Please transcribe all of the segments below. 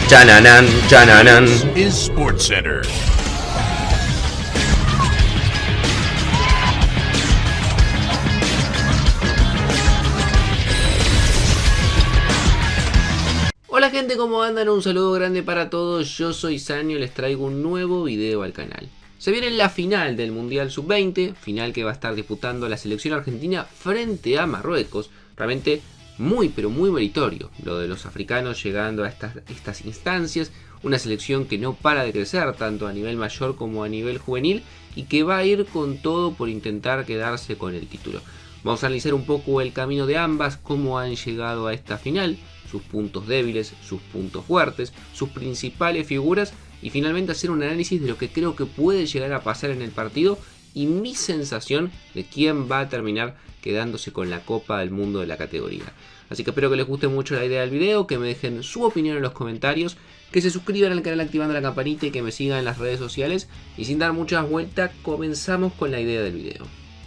Chananan, chananan. Is SportsCenter. Hola gente, ¿cómo andan? Un saludo grande para todos, yo soy Sanio y les traigo un nuevo video al canal. Se viene la final del Mundial Sub-20, final que va a estar disputando la selección argentina frente a Marruecos. Realmente muy pero muy meritorio lo de los africanos llegando a estas instancias. Una selección que no para de crecer tanto a nivel mayor como a nivel juvenil y que va a ir con todo por intentar quedarse con el título. Vamos a analizar un poco el camino de ambas, cómo han llegado a esta final, sus puntos débiles, sus puntos fuertes, sus principales figuras y finalmente hacer un análisis de lo que creo que puede llegar a pasar en el partido y mi sensación de quién va a terminar quedándose con la Copa del Mundo de la categoría. Así que espero que les guste mucho la idea del video, que me dejen su opinión en los comentarios, que se suscriban al canal activando la campanita y que me sigan en las redes sociales. Y sin dar muchas vueltas, comenzamos con la idea del video.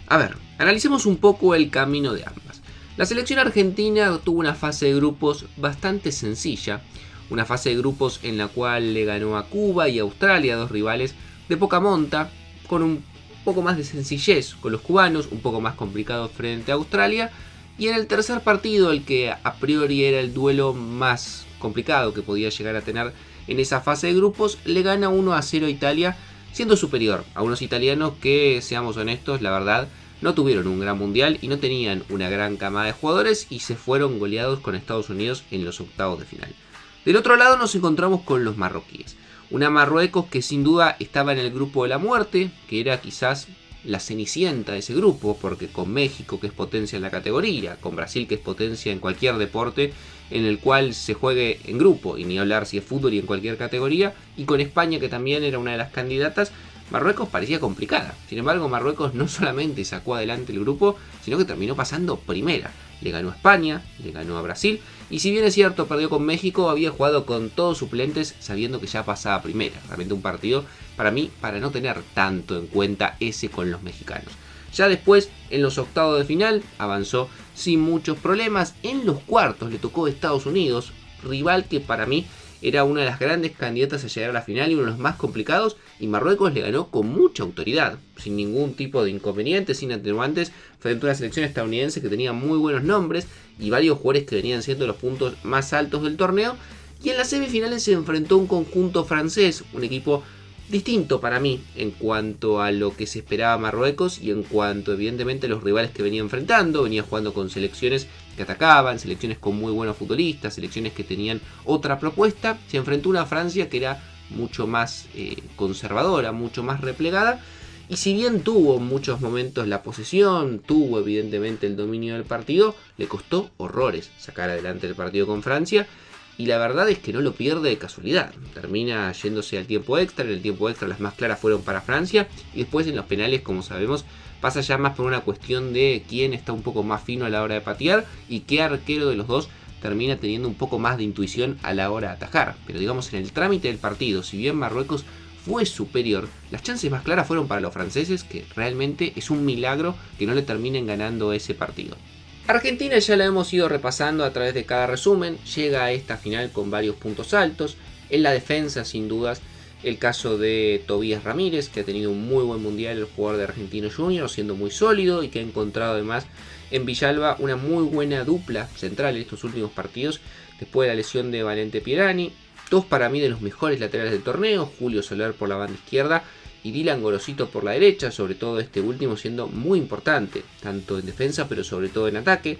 A ver, analicemos un poco el camino de ambas. La selección argentina tuvo una fase de grupos bastante sencilla, una fase de grupos en la cual le ganó a Cuba y a Australia, dos rivales de poca monta, con un poco más de sencillez con los cubanos, un poco más complicado frente a Australia, y en el tercer partido, el que a priori era el duelo más complicado que podía llegar a tener en esa fase de grupos, le gana 1-0 a Italia, siendo superior a unos italianos que, seamos honestos, la verdad, no tuvieron un gran mundial y no tenían una gran camada de jugadores y se fueron goleados con Estados Unidos en los octavos de final. Del otro lado nos encontramos con los marroquíes. Una Marruecos que sin duda estaba en el grupo de la muerte, que era quizás la cenicienta de ese grupo, porque con México, que es potencia en la categoría, con Brasil, que es potencia en cualquier deporte en el cual se juegue en grupo, y ni hablar si es fútbol y en cualquier categoría, y con España, que también era una de las candidatas, Marruecos parecía complicada. Sin embargo, Marruecos no solamente sacó adelante el grupo, sino que terminó pasando primera. Le ganó a España, le ganó a Brasil, y si bien es cierto, perdió con México, había jugado con todos suplentes sabiendo que ya pasaba primera. Realmente un partido, para mí, para no tener tanto en cuenta ese con los mexicanos. Ya después, en los octavos de final, avanzó sin muchos problemas. En los cuartos le tocó Estados Unidos, rival que para mí era una de las grandes candidatas a llegar a la final y uno de los más complicados, y Marruecos le ganó con mucha autoridad, sin ningún tipo de inconveniente, sin atenuantes, frente a una selección estadounidense que tenía muy buenos nombres y varios jugadores que venían siendo los puntos más altos del torneo. Y en las semifinales se enfrentó un conjunto francés, un equipo distinto para mí en cuanto a lo que se esperaba Marruecos y en cuanto evidentemente a los rivales que venía enfrentando. Venía jugando con selecciones que atacaban, selecciones con muy buenos futbolistas, selecciones que tenían otra propuesta. Se enfrentó a una Francia que era mucho más conservadora, mucho más replegada, y si bien tuvo en muchos momentos la posesión, tuvo evidentemente el dominio del partido, le costó horrores sacar adelante el partido con Francia. Y la verdad es que no lo pierde de casualidad. Termina yéndose al tiempo extra. En el tiempo extra las más claras fueron para Francia. Y después en los penales, como sabemos, pasa ya más por una cuestión de quién está un poco más fino a la hora de patear y qué arquero de los dos termina teniendo un poco más de intuición a la hora de atajar. Pero digamos, en el trámite del partido, si bien Marruecos fue superior, las chances más claras fueron para los franceses, que realmente es un milagro que no le terminen ganando ese partido. Argentina ya la hemos ido repasando a través de cada resumen, llega a esta final con varios puntos altos. En la defensa, sin dudas, el caso de Tobías Ramírez, que ha tenido un muy buen mundial, el jugador de Argentino Junior, siendo muy sólido y que ha encontrado además en Villalba una muy buena dupla central en estos últimos partidos, después de la lesión de Valente Pierani. Dos para mí de los mejores laterales del torneo, Julio Soler por la banda izquierda y Dylan Gorosito por la derecha, sobre todo este último siendo muy importante, tanto en defensa pero sobre todo en ataque.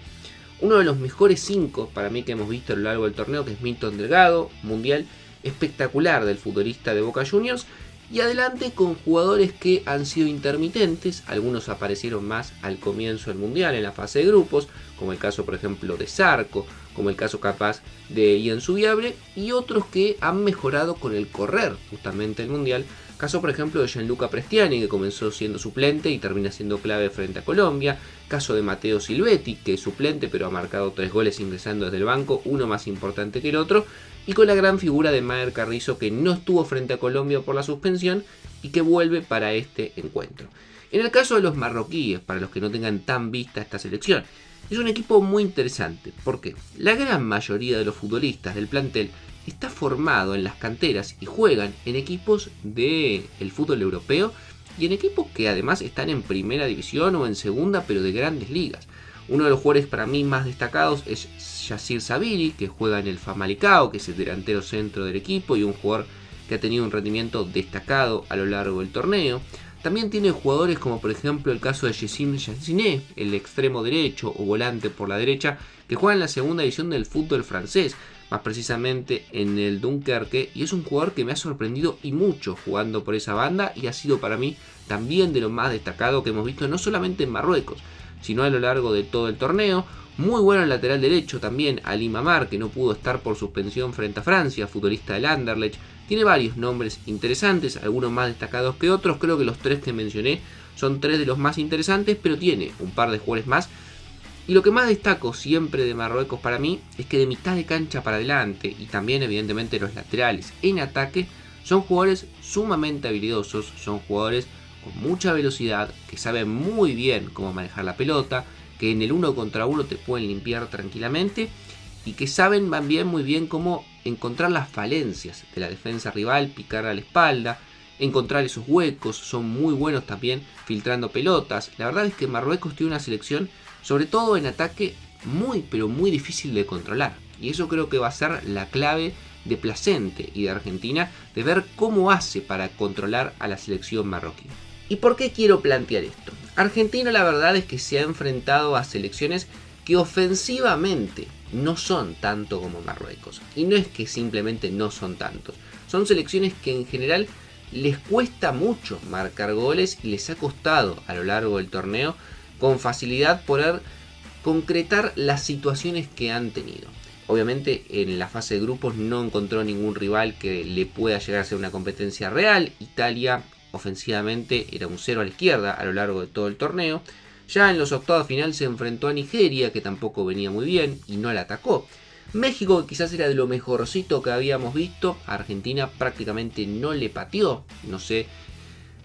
Uno de los mejores 5 para mí que hemos visto a lo largo del torneo, que es Milton Delgado, mundial espectacular del futbolista de Boca Juniors, y adelante con jugadores que han sido intermitentes, algunos aparecieron más al comienzo del mundial en la fase de grupos, como el caso por ejemplo de Zarco, como el caso capaz de Ian Subiabre, y otros que han mejorado con el correr justamente el mundial. Caso por ejemplo de Gianluca Prestiani, que comenzó siendo suplente y termina siendo clave frente a Colombia. Caso de Matteo Silvetti, que es suplente pero ha marcado 3 goles ingresando desde el banco, uno más importante que el otro. Y con la gran figura de Maher Carrizo, que no estuvo frente a Colombia por la suspensión y que vuelve para este encuentro. En el caso de los marroquíes, para los que no tengan tan vista esta selección, es un equipo muy interesante porque la gran mayoría de los futbolistas del plantel está formado en las canteras y juegan en equipos del fútbol europeo y en equipos que además están en primera división o en segunda, pero de grandes ligas. Uno de los jugadores para mí más destacados es Yacir Sabiri, que juega en el Famalicão, que es el delantero centro del equipo y un jugador que ha tenido un rendimiento destacado a lo largo del torneo. También tiene jugadores como por ejemplo el caso de Jessim Jancinet, el extremo derecho o volante por la derecha, que juega en la segunda división del fútbol francés, más precisamente en el Dunkerque, y es un jugador que me ha sorprendido y mucho jugando por esa banda y ha sido para mí también de lo más destacado que hemos visto no solamente en Marruecos, sino a lo largo de todo el torneo. Muy bueno el lateral derecho también, Ali Mamar, que no pudo estar por suspensión frente a Francia, futbolista del Anderlecht. Tiene varios nombres interesantes, algunos más destacados que otros. Creo que los tres que mencioné son tres de los más interesantes, pero tiene un par de jugadores más. Y lo que más destaco siempre de Marruecos para mí es que de mitad de cancha para adelante y también evidentemente los laterales en ataque son jugadores sumamente habilidosos, son jugadores con mucha velocidad, que saben muy bien cómo manejar la pelota, que en el 1 contra 1 te pueden limpiar tranquilamente y que saben muy bien cómo encontrar las falencias de la defensa rival, picar a la espalda, encontrar esos huecos. Son muy buenos también filtrando pelotas. La verdad es que Marruecos tiene una selección, sobre todo en ataque, muy pero muy difícil de controlar, y eso creo que va a ser la clave de Placente y de Argentina, de ver cómo hace para controlar a la selección marroquí. ¿Y por qué quiero plantear esto? Argentina la verdad es que se ha enfrentado a selecciones que ofensivamente no son tanto como Marruecos. Y no es que simplemente no son tantos. Son selecciones que en general les cuesta mucho marcar goles y les ha costado a lo largo del torneo con facilidad poder concretar las situaciones que han tenido. Obviamente en la fase de grupos no encontró ningún rival que le pueda llegar a ser una competencia real. Italia ofensivamente era un cero a la izquierda a lo largo de todo el torneo. Ya en los octavos final se enfrentó a Nigeria, que tampoco venía muy bien y no la atacó. México, que quizás era de lo mejorcito que habíamos visto, a Argentina prácticamente no le pateó. No sé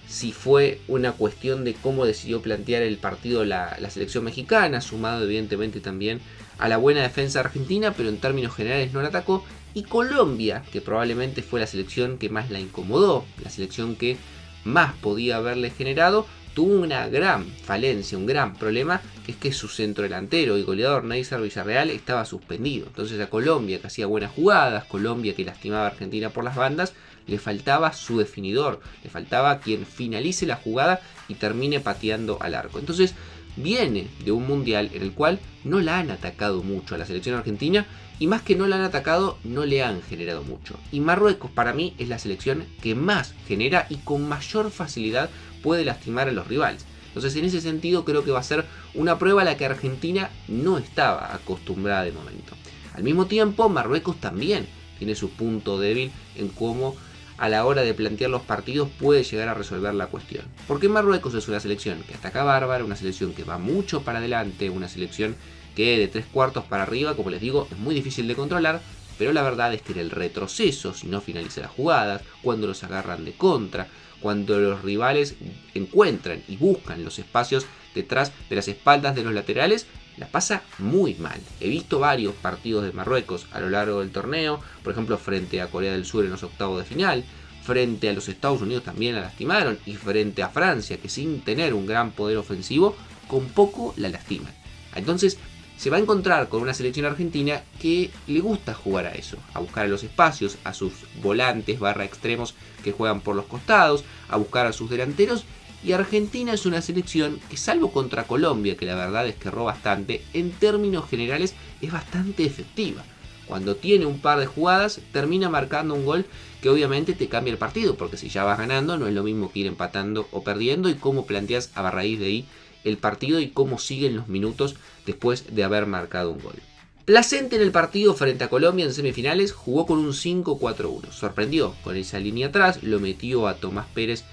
si fue una cuestión de cómo decidió plantear el partido la selección mexicana, sumado evidentemente también a la buena defensa argentina, pero en términos generales no la atacó. Y Colombia, que probablemente fue la selección que más la incomodó, la selección que más podía haberle generado, tuvo una gran falencia, un gran problema, que es que su centro delantero y goleador Neisser Villarreal estaba suspendido. Entonces a Colombia, que hacía buenas jugadas, Colombia que lastimaba a Argentina por las bandas, le faltaba su definidor, le faltaba quien finalice la jugada y termine pateando al arco. Entonces viene de un mundial en el cual no la han atacado mucho a la selección argentina, y más que no la han atacado, no le han generado mucho. Y Marruecos para mí es la selección que más genera y con mayor facilidad puede lastimar a los rivales. Entonces en ese sentido creo que va a ser una prueba a la que Argentina no estaba acostumbrada de momento. Al mismo tiempo Marruecos también tiene su punto débil en cómo a la hora de plantear los partidos puede llegar a resolver la cuestión. Porque Marruecos es una selección que ataca bárbara, una selección que va mucho para adelante, una selección que de 3/4 para arriba, como les digo, es muy difícil de controlar, pero la verdad es que en el retroceso, si no finaliza las jugadas, cuando los agarran de contra, cuando los rivales encuentran y buscan los espacios detrás de las espaldas de los laterales, la pasa muy mal. He visto varios partidos de Marruecos a lo largo del torneo, por ejemplo frente a Corea del Sur en los octavos de final, frente a los Estados Unidos también la lastimaron, y frente a Francia, que sin tener un gran poder ofensivo, con poco la lastiman. Entonces se va a encontrar con una selección argentina que le gusta jugar a eso, a buscar a los espacios, a sus volantes / extremos que juegan por los costados, a buscar a sus delanteros. Y Argentina es una selección que, salvo contra Colombia, que la verdad es que erró bastante, en términos generales es bastante efectiva. Cuando tiene un par de jugadas, termina marcando un gol que obviamente te cambia el partido, porque si ya vas ganando no es lo mismo que ir empatando o perdiendo, y cómo planteas a raíz de ahí el partido y cómo siguen los minutos después de haber marcado un gol. Placente en el partido frente a Colombia en semifinales jugó con un 5-4-1. Sorprendió con esa línea atrás, lo metió a Tomás Pérez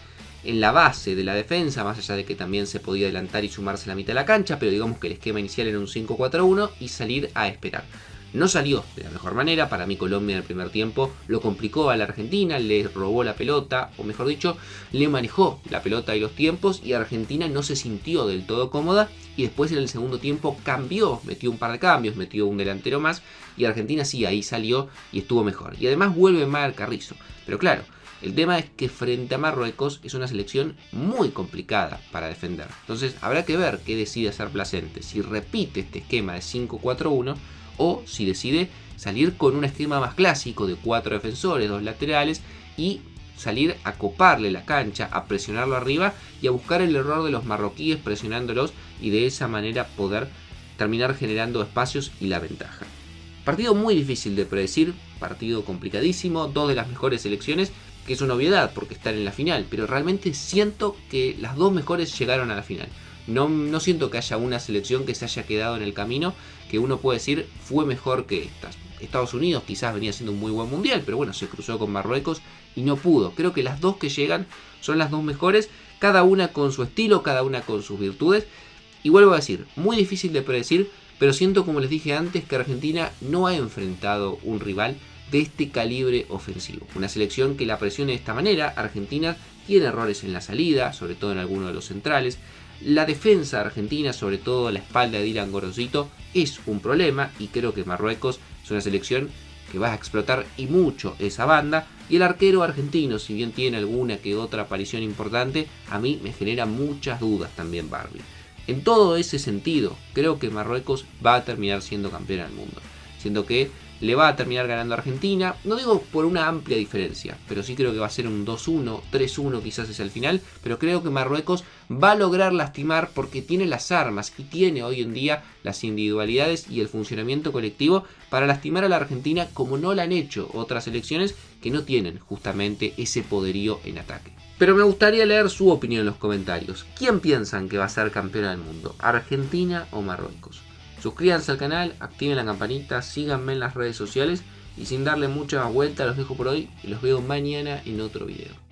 en la base de la defensa, más allá de que también se podía adelantar y sumarse a la mitad de la cancha, pero digamos que el esquema inicial era un 5-4-1 y salir a esperar. No salió de la mejor manera. Para mí Colombia en el primer tiempo lo complicó a la Argentina, le robó la pelota, o mejor dicho, le manejó la pelota y los tiempos, y Argentina no se sintió del todo cómoda, y después en el segundo tiempo cambió, metió un par de cambios, metió un delantero más, y Argentina sí, ahí salió y estuvo mejor. Y además vuelve mal Carrizo. Pero claro, el tema es que frente a Marruecos es una selección muy complicada para defender. Entonces habrá que ver qué decide hacer Placente, si repite este esquema de 5-4-1 o si decide salir con un esquema más clásico de 4 defensores, 2 laterales y salir a coparle la cancha, a presionarlo arriba y a buscar el error de los marroquíes presionándolos y de esa manera poder terminar generando espacios y la ventaja. Partido muy difícil de predecir, partido complicadísimo, dos de las mejores selecciones, que es una obviedad porque están en la final, pero realmente siento que las dos mejores llegaron a la final. No siento que haya una selección que se haya quedado en el camino, que uno puede decir fue mejor que estas. Estados Unidos quizás venía haciendo un muy buen mundial, pero bueno, se cruzó con Marruecos y no pudo. Creo que las dos que llegan son las dos mejores, cada una con su estilo, cada una con sus virtudes. Y vuelvo a decir, muy difícil de predecir, pero siento, como les dije antes, que Argentina no ha enfrentado un rival de este calibre ofensivo. Una selección que la presione de esta manera. Argentina tiene errores en la salida, sobre todo en algunos de los centrales. La defensa argentina, sobre todo a la espalda de Dylan Gorosito, es un problema, y creo que Marruecos es una selección que va a explotar y mucho esa banda. Y el arquero argentino, si bien tiene alguna que otra aparición importante, a mí me genera muchas dudas también Barbie. En todo ese sentido, creo que Marruecos va a terminar siendo campeón del mundo. Siento que le va a terminar ganando a Argentina, no digo por una amplia diferencia, pero sí creo que va a ser un 2-1, 3-1 quizás es el final, pero creo que Marruecos va a lograr lastimar porque tiene las armas y tiene hoy en día las individualidades y el funcionamiento colectivo para lastimar a la Argentina como no lo han hecho otras selecciones que no tienen justamente ese poderío en ataque. Pero me gustaría leer su opinión en los comentarios. ¿Quién piensan que va a ser campeona del mundo? ¿Argentina o Marruecos? Suscríbanse al canal, activen la campanita, síganme en las redes sociales y sin darle mucha vuelta los dejo por hoy y los veo mañana en otro video.